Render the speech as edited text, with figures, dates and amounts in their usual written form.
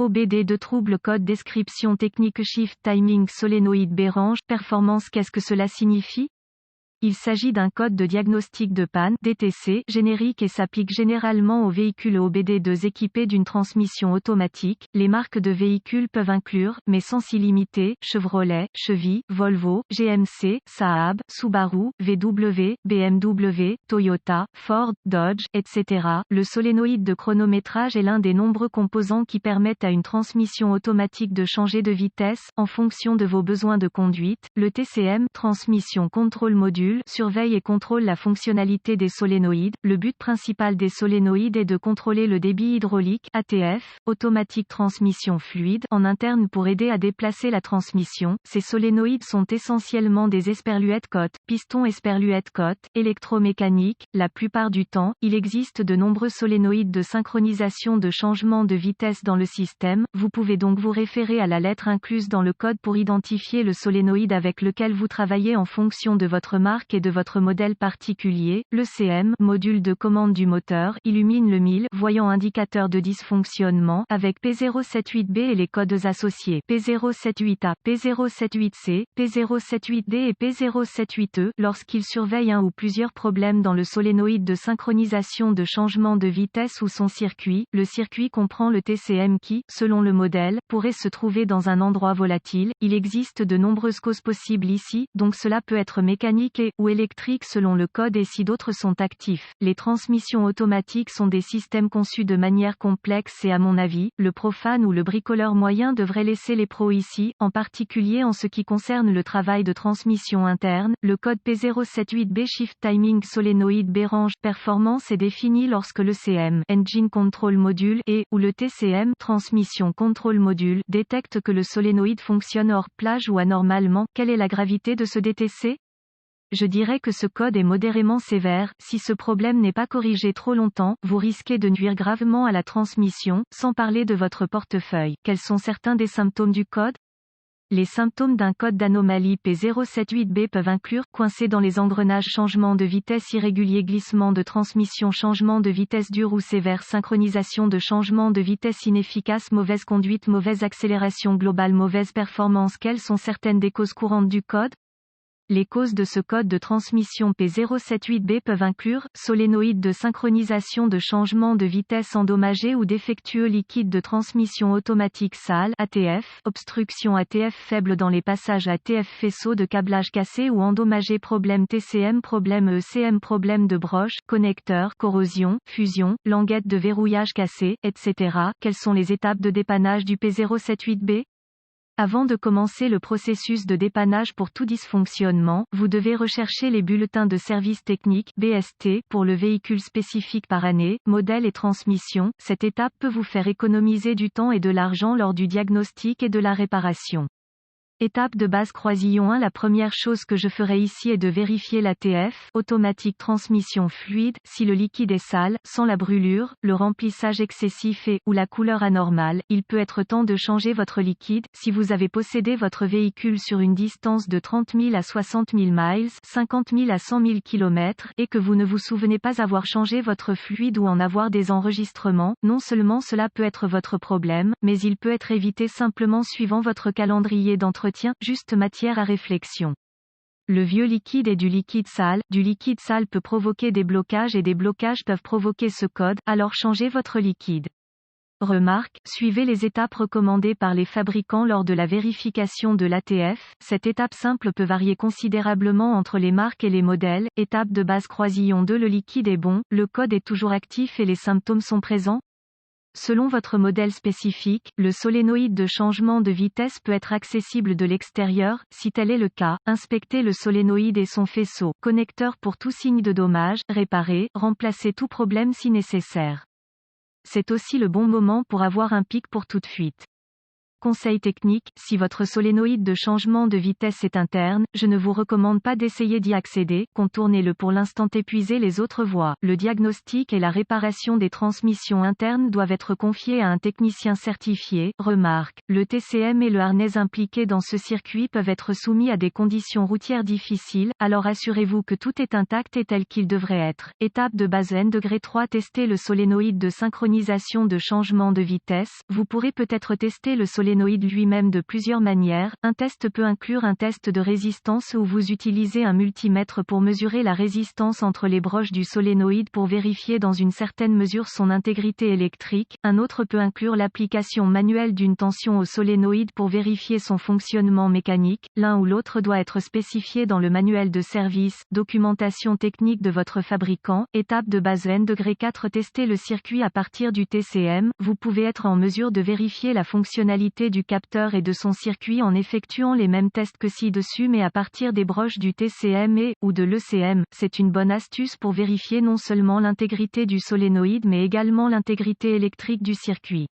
OBD de trouble code description technique shift timing solénoïde Bérange performance. Qu'est-ce que cela signifie? Il s'agit d'un code de diagnostic de panne (DTC) générique et s'applique généralement aux véhicules OBD2 équipés d'une transmission automatique. Les marques de véhicules peuvent inclure, mais sans s'y limiter, Chevrolet, Chevy, Volvo, GMC, Saab, Subaru, VW, BMW, Toyota, Ford, Dodge, etc. Le solénoïde de chronométrage est l'un des nombreux composants qui permettent à une transmission automatique de changer de vitesse, en fonction de vos besoins de conduite. Le TCM, Transmission Control Module, surveille et contrôle la fonctionnalité des solénoïdes. Le but principal des solénoïdes est de contrôler le débit hydraulique (ATF), automatique transmission fluide, en interne pour aider à déplacer la transmission. Ces solénoïdes sont essentiellement des esperluettes-cotes, pistons esperluettes-cotes, électromécaniques. La plupart du temps, il existe de nombreux solénoïdes de synchronisation de changement de vitesse dans le système. Vous pouvez donc vous référer à la lettre incluse dans le code pour identifier le solénoïde avec lequel vous travaillez en fonction de votre marque et de votre modèle particulier. Le CM, module de commande du moteur, illumine le 1000, voyant indicateur de dysfonctionnement, avec P078B et les codes associés, P078A, P078C, P078D et P078E, lorsqu'il surveille un ou plusieurs problèmes dans le solénoïde de synchronisation de changement de vitesse ou son circuit. Le circuit comprend le TCM qui, selon le modèle, pourrait se trouver dans un endroit volatile. Il existe de nombreuses causes possibles ici, donc cela peut être mécanique ou électrique selon le code et si d'autres sont actifs. Les transmissions automatiques sont des systèmes conçus de manière complexe et à mon avis, le profane ou le bricoleur moyen devrait laisser les pros ici, en particulier en ce qui concerne le travail de transmission interne. Le code P078B Shift Timing Solenoid Bérange Performance est défini lorsque le CM Engine Control Module et, ou le TCM Transmission Control Module détecte que le solénoïde fonctionne hors plage ou anormalement. Quelle est la gravité de ce DTC? Je dirais que ce code est modérément sévère. Si ce problème n'est pas corrigé trop longtemps, vous risquez de nuire gravement à la transmission, sans parler de votre portefeuille. Quels sont certains des symptômes du code? Les symptômes d'un code d'anomalie P078B peuvent inclure coincé dans les engrenages, changement de vitesse irrégulier, glissement de transmission, changement de vitesse dur ou sévère, synchronisation de changement de vitesse inefficace, mauvaise conduite, mauvaise accélération globale, mauvaise performance. Quelles sont certaines des causes courantes du code? Les causes de ce code de transmission P078B peuvent inclure solénoïde de synchronisation de changement de vitesse endommagé ou défectueux, liquide de transmission automatique sale (ATF), obstruction ATF faible dans les passages ATF, faisceau de câblage cassé ou endommagé, problème TCM, problème ECM, problème de broche, connecteur, corrosion, fusion, languette de verrouillage cassée, etc. Quelles sont les étapes de dépannage du P078B? Avant de commencer le processus de dépannage pour tout dysfonctionnement, vous devez rechercher les bulletins de service technique (BST) pour le véhicule spécifique par année, modèle et transmission. Cette étape peut vous faire économiser du temps et de l'argent lors du diagnostic et de la réparation. Étape de base croisillon 1. La première chose que je ferai ici est de vérifier l'ATF, automatique transmission fluide, si le liquide est sale, sans la brûlure, le remplissage excessif et, ou la couleur anormale. Il peut être temps de changer votre liquide. Si vous avez possédé votre véhicule sur une distance de 30 000 à 60 000 miles, 50 000 à 100 000 km, et que vous ne vous souvenez pas avoir changé votre fluide ou en avoir des enregistrements, non seulement cela peut être votre problème, mais il peut être évité simplement suivant votre calendrier d'entretien. Juste matière à réflexion. Le vieux liquide est du liquide sale. Du liquide sale peut provoquer des blocages et des blocages peuvent provoquer ce code, alors changez votre liquide. Remarque, suivez les étapes recommandées par les fabricants lors de la vérification de l'ATF. Cette étape simple peut varier considérablement entre les marques et les modèles. Étape de base croisillon 2. Le liquide est bon, le code est toujours actif et les symptômes sont présents. Selon votre modèle spécifique, le solénoïde de changement de vitesse peut être accessible de l'extérieur. Si tel est le cas, inspectez le solénoïde et son faisceau, connecteur pour tout signe de dommage, réparez, remplacez tout problème si nécessaire. C'est aussi le bon moment pour avoir un pic pour toute fuite. Conseil technique, si votre solénoïde de changement de vitesse est interne, je ne vous recommande pas d'essayer d'y accéder, contournez-le pour l'instant, épuisez les autres voies. Le diagnostic et la réparation des transmissions internes doivent être confiés à un technicien certifié. Remarque, le TCM et le harnais impliqués dans ce circuit peuvent être soumis à des conditions routières difficiles, alors assurez-vous que tout est intact et tel qu'il devrait être. Étape de base N degré 3. Tester le solénoïde de synchronisation de changement de vitesse. Vous pourrez peut-être tester le solénoïde lui-même de plusieurs manières. Un test peut inclure un test de résistance où vous utilisez un multimètre pour mesurer la résistance entre les broches du solénoïde pour vérifier dans une certaine mesure son intégrité électrique. Un autre peut inclure l'application manuelle d'une tension au solénoïde pour vérifier son fonctionnement mécanique. L'un ou l'autre doit être spécifié dans le manuel de service. Documentation technique de votre fabricant. Étape de base N degré 4. Tester le circuit à partir du TCM. Vous pouvez être en mesure de vérifier la fonctionnalité du capteur et de son circuit en effectuant les mêmes tests que ci-dessus mais à partir des broches du TCM ou de l'ECM. C'est une bonne astuce pour vérifier non seulement l'intégrité du solénoïde mais également l'intégrité électrique du circuit.